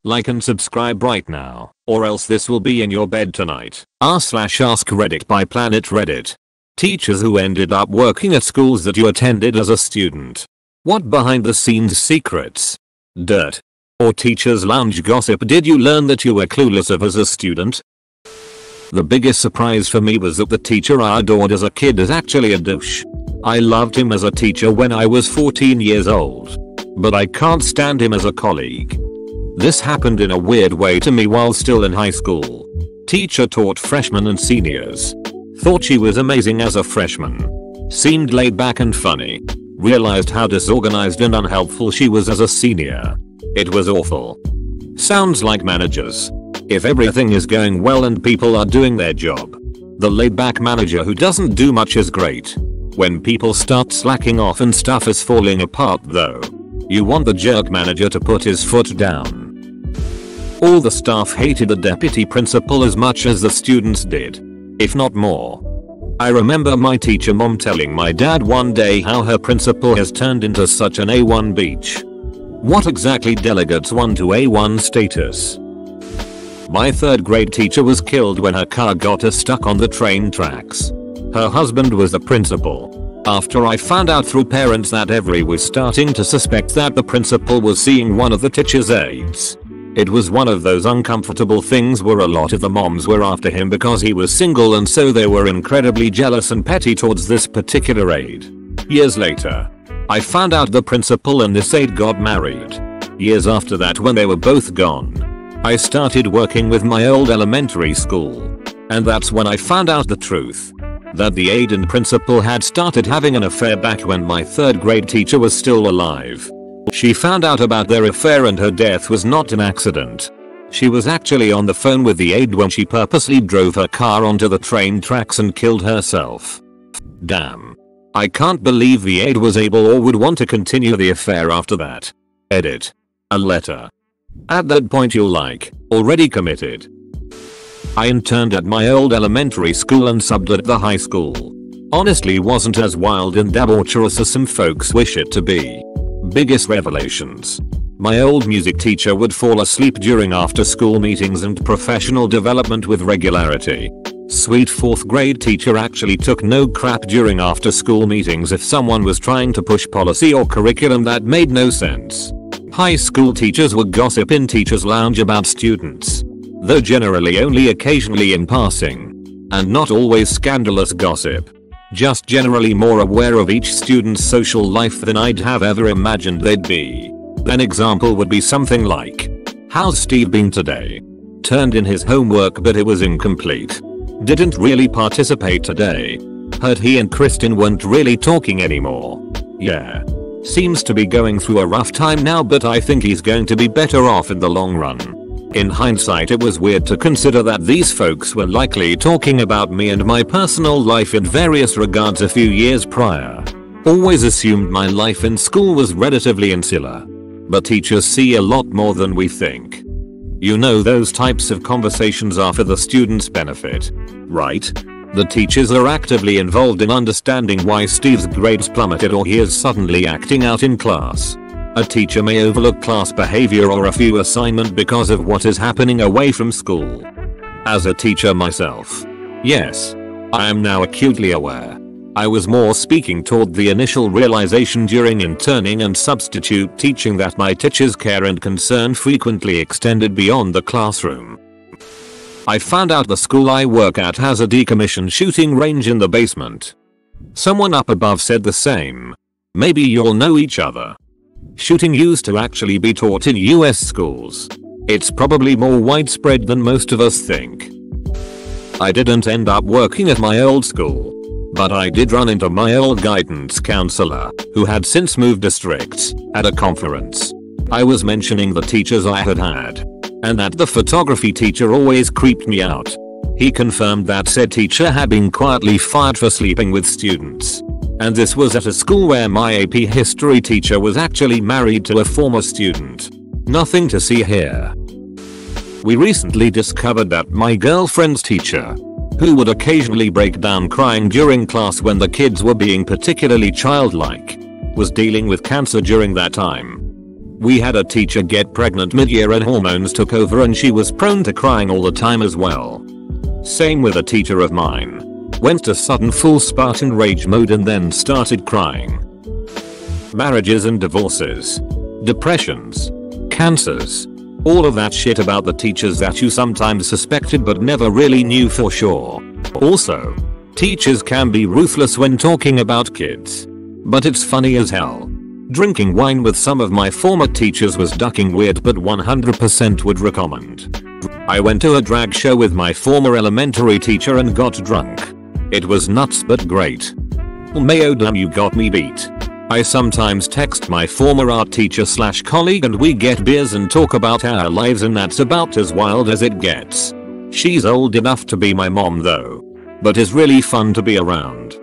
Like and subscribe right now, or else this will be in your bed tonight. r/AskReddit by Planet Reddit. Teachers who ended up working at schools that you attended as a student. What behind the scenes secrets, dirt, or teachers lounge gossip did you learn that you were clueless of as a student? The biggest surprise for me was that the teacher I adored as a kid is actually a douche. I loved him as a teacher when I was 14 years old. But I can't stand him as a colleague. This happened in a weird way to me while still in high school. Teacher taught freshmen and seniors. Thought she was amazing as a freshman. Seemed laid back and funny. Realized how disorganized and unhelpful she was as a senior. It was awful. Sounds like managers. If everything is going well and people are doing their job. The laid back manager who doesn't do much is great. When people start slacking off and stuff is falling apart though. You want the jerk manager to put his foot down. All the staff hated the deputy principal as much as the students did, if not more. I remember my teacher mom telling my dad one day how her principal has turned into such an A1 beach. What exactly delegates one to A1 status? My 3rd grade teacher was killed when her car got her stuck on the train tracks. Her husband was the principal. After I found out through parents that everyone was starting to suspect that the principal was seeing one of the teacher's aides. It was one of those uncomfortable things where a lot of the moms were after him because he was single, and so they were incredibly jealous and petty towards this particular aide. Years later, I found out the principal and this aide got married. Years after that, when they were both gone, I started working with my old elementary school. And that's when I found out the truth. That the aide and principal had started having an affair back when my 3rd grade teacher was still alive. She found out about their affair and her death was not an accident. She was actually on the phone with the aide when she purposely drove her car onto the train tracks and killed herself. Damn. I can't believe the aide was able or would want to continue the affair after that. Edit. A letter. At that point you're like, already committed. I interned at my old elementary school and subbed at the high school. Honestly wasn't as wild and debaucherous as some folks wish it to be. Biggest revelations. My old music teacher would fall asleep during after school meetings and professional development with regularity. Sweet 4th grade teacher actually took no crap during after school meetings if someone was trying to push policy or curriculum that made no sense. High school teachers would gossip in teachers' lounge about students. Though generally only occasionally in passing. And not always scandalous gossip. Just generally more aware of each student's social life than I'd have ever imagined they'd be. An example would be something like, "How's Steve been today? Turned in his homework but it was incomplete. Didn't really participate today. Heard he and Kristen weren't really talking anymore. Yeah. Seems to be going through a rough time now, but I think he's going to be better off in the long run." In hindsight, it was weird to consider that these folks were likely talking about me and my personal life in various regards a few years prior. Always assumed my life in school was relatively insular. But teachers see a lot more than we think. You know, those types of conversations are for the students' benefit, right? The teachers are actively involved in understanding why Steve's grades plummeted or he is suddenly acting out in class. A teacher may overlook class behavior or a few assignment because of what is happening away from school. As a teacher myself, yes, I am now acutely aware. I was more speaking toward the initial realization during interning and substitute teaching that my teachers' care and concern frequently extended beyond the classroom. I found out the school I work at has a decommissioned shooting range in the basement. Someone up above said the same. Maybe you'll know each other. Shooting used to actually be taught in US schools. It's probably more widespread than most of us think. I didn't end up working at my old school. But I did run into my old guidance counselor, who had since moved districts, at a conference. I was mentioning the teachers I had had. And that the photography teacher always creeped me out. He confirmed that said teacher had been quietly fired for sleeping with students. And this was at a school where my AP history teacher was actually married to a former student. Nothing to see here. We recently discovered that my girlfriend's teacher, who would occasionally break down crying during class when the kids were being particularly childlike, was dealing with cancer during that time. We had a teacher get pregnant mid-year and hormones took over and she was prone to crying all the time as well. Same with a teacher of mine. Went to sudden full Spartan rage mode and then started crying. Marriages and divorces. Depressions. Cancers. All of that shit about the teachers that you sometimes suspected but never really knew for sure. Also, teachers can be ruthless when talking about kids. But it's funny as hell. Drinking wine with some of my former teachers was ducking weird but 100% would recommend. I went to a drag show with my former elementary teacher and got drunk. It was nuts but great. Mayo damn you got me beat. I sometimes text my former art teacher / colleague and we get beers and talk about our lives and that's about as wild as it gets. She's old enough to be my mom though. But is really fun to be around.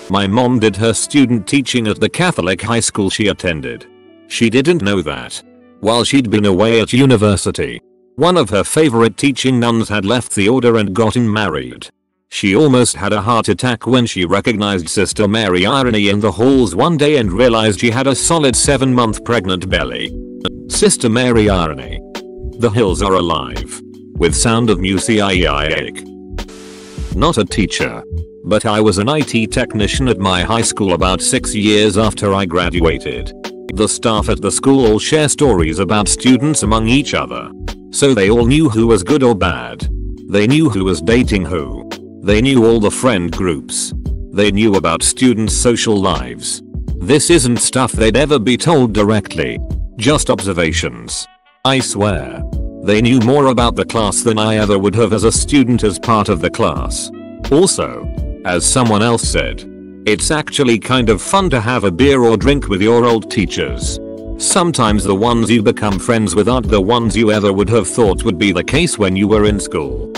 My mom did her student teaching at the Catholic high school she attended. She didn't know that. While she'd been away at university, one of her favorite teaching nuns had left the order and gotten married. She almost had a heart attack when she recognized Sister Mary Irony in the halls one day and realized she had a solid 7-month pregnant belly. Sister Mary Irony. The hills are alive. With sound of music. Not a teacher. But I was an IT technician at my high school about 6 years after I graduated. The staff at the school all share stories about students among each other. So they all knew who was good or bad. They knew who was dating who. They knew all the friend groups. They knew about students' social lives. This isn't stuff they'd ever be told directly. Just observations. I swear. They knew more about the class than I ever would have as a student as part of the class. Also, as someone else said, it's actually kind of fun to have a beer or drink with your old teachers. Sometimes the ones you become friends with aren't the ones you ever would have thought would be the case when you were in school.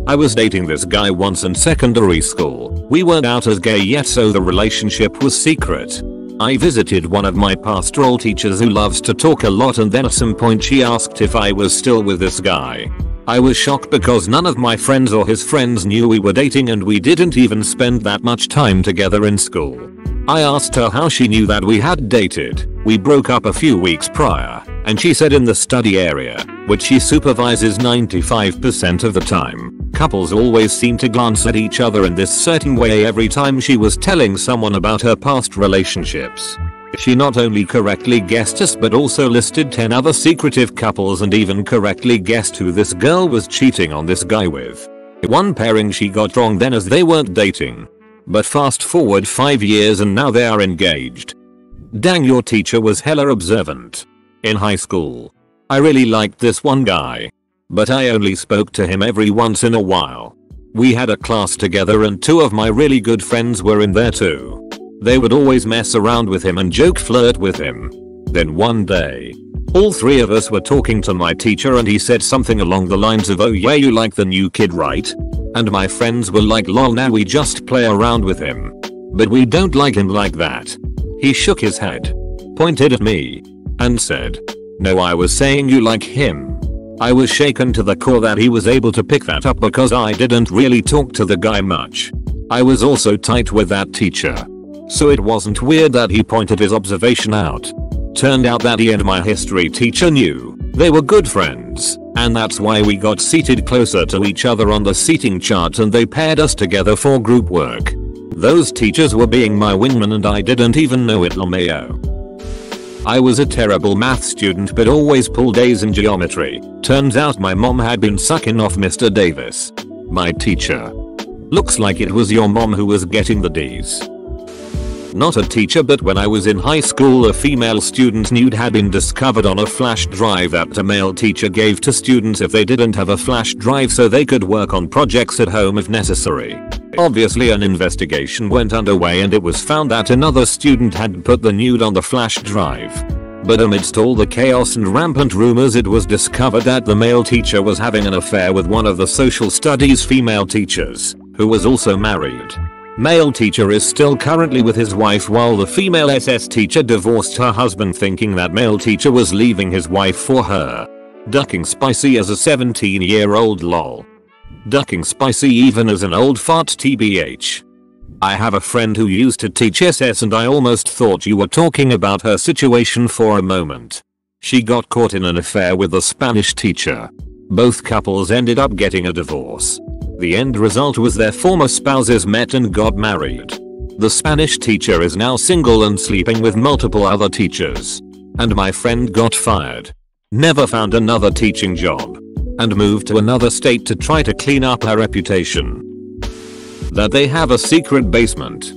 I was dating this guy once in secondary school. We weren't out as gay yet so the relationship was secret. I visited one of my pastoral teachers who loves to talk a lot and then at some point she asked if I was still with this guy. I was shocked because none of my friends or his friends knew we were dating and we didn't even spend that much time together in school. I asked her how she knew that we had dated. We broke up a few weeks prior, and she said in the study area, which she supervises 95% of the time, couples always seem to glance at each other in this certain way every time she was telling someone about her past relationships. She not only correctly guessed us but also listed 10 other secretive couples and even correctly guessed who this girl was cheating on this guy with. One pairing she got wrong then as they weren't dating. But fast forward 5 years and now they are engaged. Dang, your teacher was hella observant. In high school, I really liked this one guy. But I only spoke to him every once in a while. We had a class together and 2 of my really good friends were in there too. They would always mess around with him and flirt with him. Then one day, all 3 of us were talking to my teacher and he said something along the lines of, "Oh yeah, you like the new kid, right?" And my friends were like, "Lol, now we just play around with him. But we don't like him like that." He shook his head, pointed at me, and said, "No, I was saying you like him." I was shaken to the core that he was able to pick that up because I didn't really talk to the guy much. I was also tight with that teacher. So it wasn't weird that he pointed his observation out. Turned out that he and my history teacher knew. They were good friends, and that's why we got seated closer to each other on the seating chart and they paired us together for group work. Those teachers were being my wingman and I didn't even know it. LMAO. I was a terrible math student but always pulled A's in geometry. Turns out my mom had been sucking off Mr. Davis, my teacher. Looks like it was your mom who was getting the D's. Not a teacher, but when I was in high school a female student nude had been discovered on a flash drive that a male teacher gave to students if they didn't have a flash drive so they could work on projects at home if necessary. Obviously an investigation went underway and it was found that another student had put the nude on the flash drive. But amidst all the chaos and rampant rumors it was discovered that the male teacher was having an affair with one of the social studies female teachers, who was also married. Male teacher is still currently with his wife while the female SS teacher divorced her husband thinking that male teacher was leaving his wife for her. Ducking spicy as a 17-year-old lol. Ducking spicy even as an old fart tbh. I have a friend who used to teach SS and I almost thought you were talking about her situation for a moment. She got caught in an affair with a Spanish teacher. Both couples ended up getting a divorce. The end result was their former spouses met and got married. The Spanish teacher is now single and sleeping with multiple other teachers. And my friend got fired. Never found another teaching job. And moved to another state to try to clean up her reputation. That they have a secret basement.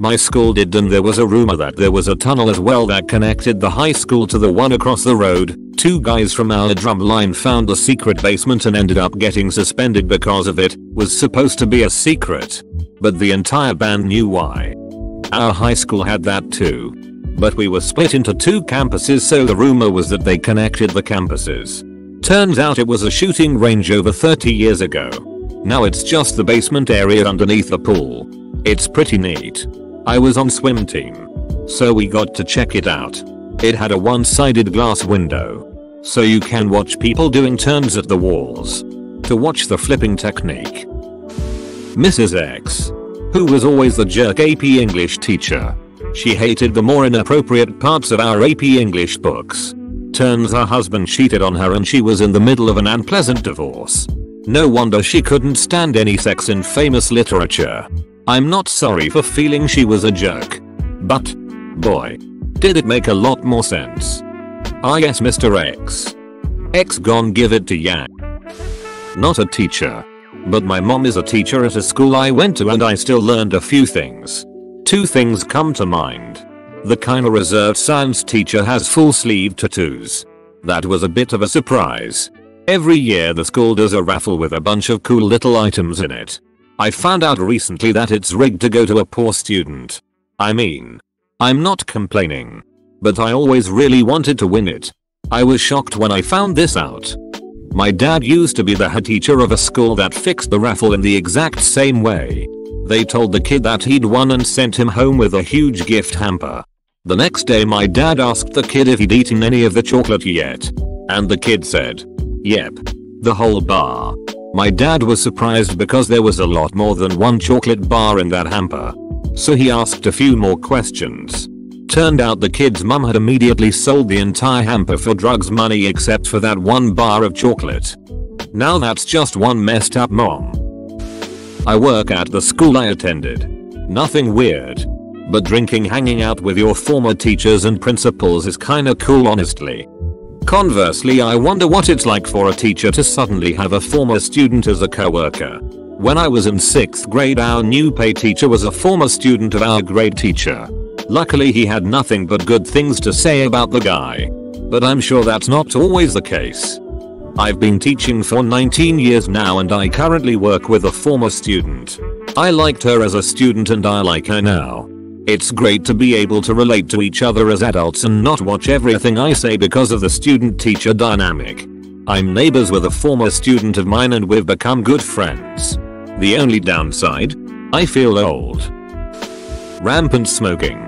My school did, and there was a rumor that there was a tunnel as well that connected the high school to the one across the road. 2 guys from our drum line found the secret basement and ended up getting suspended because of it. Was supposed to be a secret. But the entire band knew why. Our high school had that too. But we were split into 2 campuses, so the rumor was that they connected the campuses. Turns out it was a shooting range over 30 years ago. Now it's just the basement area underneath the pool. It's pretty neat. I was on swim team. So we got to check it out. It had a one-sided glass window. So you can watch people doing turns at the walls. To watch the flipping technique. Mrs. X. Who was always the jerk AP English teacher. She hated the more inappropriate parts of our AP English books. Turns her husband cheated on her and she was in the middle of an unpleasant divorce. No wonder she couldn't stand any sex in famous literature. I'm not sorry for feeling she was a jerk. But, boy, did it make a lot more sense. Ah yes, Mr. X. X gon' give it to ya. Not a teacher. But my mom is a teacher at a school I went to and I still learned a few things. 2 things come to mind. The kinda reserved science teacher has full sleeve tattoos. That was a bit of a surprise. Every year the school does a raffle with a bunch of cool little items in it. I found out recently that it's rigged to go to a poor student. I mean, I'm not complaining. But I always really wanted to win it. I was shocked when I found this out. My dad used to be the head teacher of a school that fixed the raffle in the exact same way. They told the kid that he'd won and sent him home with a huge gift hamper. The next day my dad asked the kid if he'd eaten any of the chocolate yet. And the kid said, yep. The whole bar. My dad was surprised because there was a lot more than 1 chocolate bar in that hamper. So he asked a few more questions. Turned out the kid's mum had immediately sold the entire hamper for drugs money except for that 1 bar of chocolate. Now that's just one messed up mom. I work at the school I attended. Nothing weird. But drinking, hanging out with your former teachers and principals is kinda cool honestly. Conversely, I wonder what it's like for a teacher to suddenly have a former student as a coworker. When I was in 6th grade, our new pay teacher was a former student of our grade teacher. Luckily he had nothing but good things to say about the guy. But I'm sure that's not always the case. I've been teaching for 19 years now and I currently work with a former student. I liked her as a student and I like her now. It's great to be able to relate to each other as adults and not watch everything I say because of the student-teacher dynamic. I'm neighbors with a former student of mine and we've become good friends. The only downside? I feel old. Rampant smoking.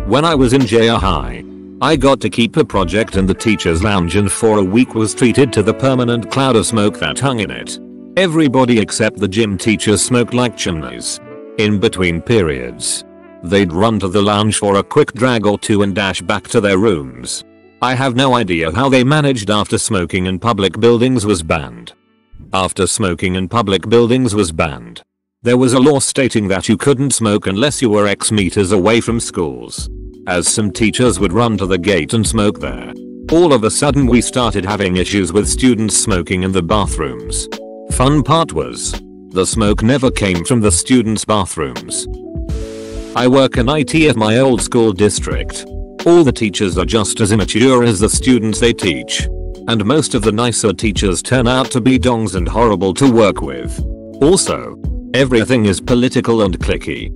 When I was in junior high, I got to keep a project in the teacher's lounge and for a week was treated to the permanent cloud of smoke that hung in it. Everybody except the gym teachers smoked like chimneys. In between periods, they'd run to the lounge for a quick drag or 2 and dash back to their rooms. I have no idea how they managed after smoking in public buildings was banned. After smoking in public buildings was banned, there was a law stating that you couldn't smoke unless you were X meters away from schools. As some teachers would run to the gate and smoke there, all of a sudden we started having issues with students smoking in the bathrooms. Fun part was, the smoke never came from the students' bathrooms. I work in IT at my old school district. All the teachers are just as immature as the students they teach. And most of the nicer teachers turn out to be dongs and horrible to work with. Also, everything is political and cliquey.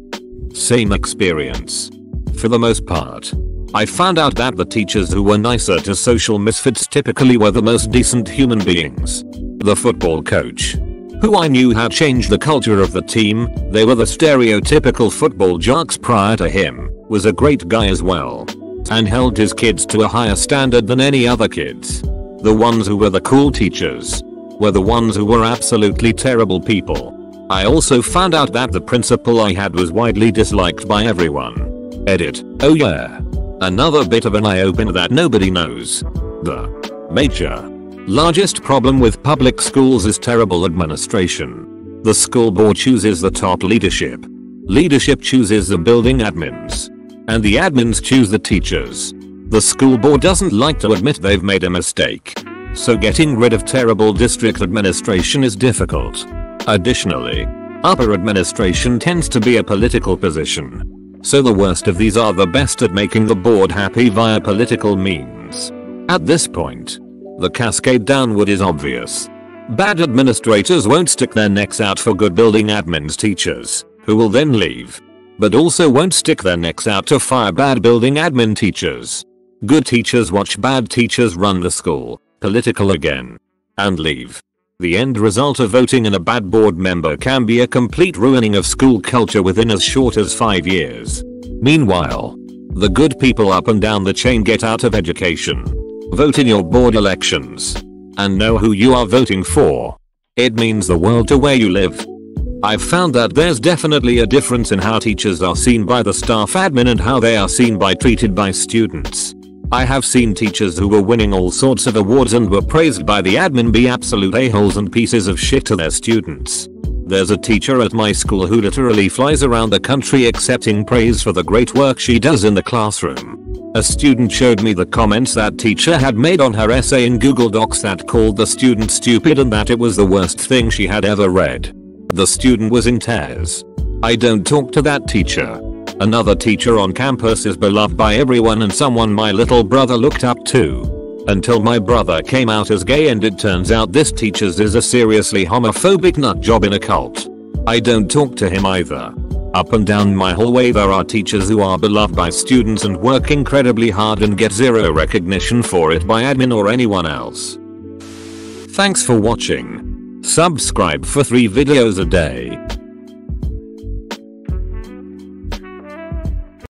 Same experience. For the most part. I found out that the teachers who were nicer to social misfits typically were the most decent human beings. The football coach, who I knew had changed the culture of the team, they were the stereotypical football jocks prior to him, was a great guy as well. And held his kids to a higher standard than any other kids. The ones who were the cool teachers were the ones who were absolutely terrible people. I also found out that the principal I had was widely disliked by everyone. Edit. Oh yeah. Another bit of an eye-opener that nobody knows. The major, largest problem with public schools is terrible administration. The school board chooses the top leadership. Leadership chooses the building admins. And the admins choose the teachers. The school board doesn't like to admit they've made a mistake. So getting rid of terrible district administration is difficult. Additionally, upper administration tends to be a political position. So the worst of these are the best at making the board happy via political means. At this point, the cascade downward is obvious. Bad administrators won't stick their necks out for good building admins teachers, who will then leave. But also won't stick their necks out to fire bad building admin teachers. Good teachers watch bad teachers run the school, political again, and leave. The end result of voting in a bad board member can be a complete ruining of school culture within as short as 5 years. Meanwhile, the good people up and down the chain get out of education. Vote in your board elections. And know who you are voting for. It means the world to where you live. I've found that there's definitely a difference in how teachers are seen by the staff admin and how they are seen by treated by students. I have seen teachers who were winning all sorts of awards and were praised by the admin be absolute a-holes and pieces of shit to their students. There's a teacher at my school who literally flies around the country accepting praise for the great work she does in the classroom. A student showed me the comments that teacher had made on her essay in Google Docs that called the student stupid and that it was the worst thing she had ever read. The student was in tears. I don't talk to that teacher. Another teacher on campus is beloved by everyone and someone my little brother looked up to. Until my brother came out as gay, and it turns out this teacher's is a seriously homophobic nutjob in a cult. I don't talk to him either. Up and down my hallway there are teachers who are beloved by students and work incredibly hard and get zero recognition for it by admin or anyone else. Thanks for watching. Subscribe for 3 videos a day.